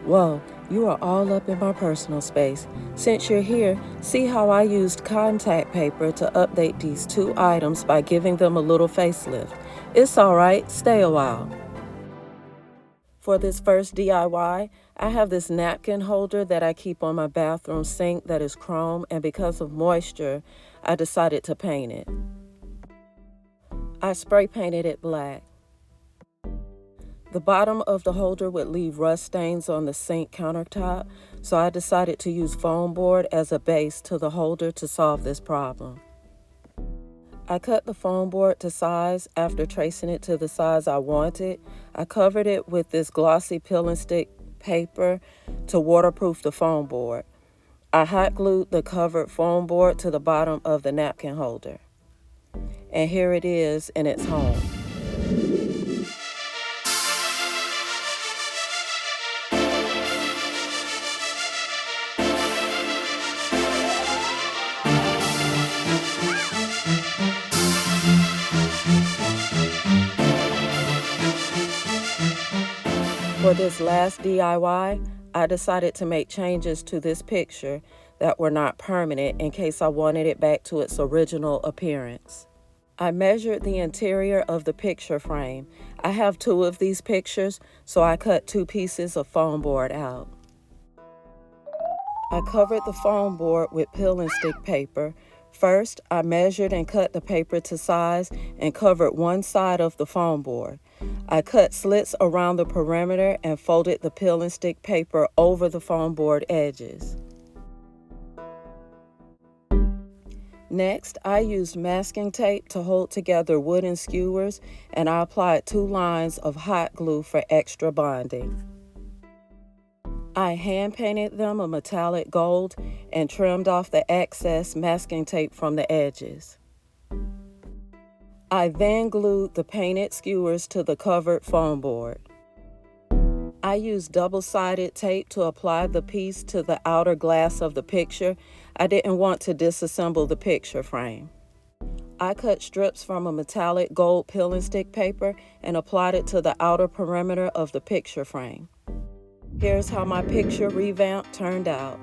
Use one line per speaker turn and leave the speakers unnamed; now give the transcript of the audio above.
Whoa, you are all up in my personal space. Since you're here, see how I used contact paper to update these two items by giving them a little facelift. It's all right, stay a while. For this first DIY, I have this napkin holder that I keep on my bathroom sink that is chrome, and because of moisture, I decided to paint it. I spray painted it black. The bottom of the holder would leave rust stains on the sink countertop, so I decided to use foam board as a base to the holder to solve this problem. I cut the foam board to size. After tracing it to the size I wanted, I covered it with this glossy peel and stick paper to waterproof the foam board. I hot glued the covered foam board to the bottom of the napkin holder. And here it is in its home. For this last DIY, I decided to make changes to this picture that were not permanent in case I wanted it back to its original appearance. I measured the interior of the picture frame. I have two of these pictures, so I cut 2 pieces of foam board out. I covered the foam board with peel and stick paper. First, I measured and cut the paper to size and covered one side of the foam board. I cut slits around the perimeter and folded the peel and stick paper over the foam board edges. Next, I used masking tape to hold together wooden skewers, and I applied 2 lines of hot glue for extra bonding. I hand painted them a metallic gold and trimmed off the excess masking tape from the edges. I then glued the painted skewers to the covered foam board. I used double-sided tape to apply the piece to the outer glass of the picture. I didn't want to disassemble the picture frame. I cut strips from a metallic gold peel and stick paper and applied it to the outer perimeter of the picture frame. Here's how my picture revamp turned out.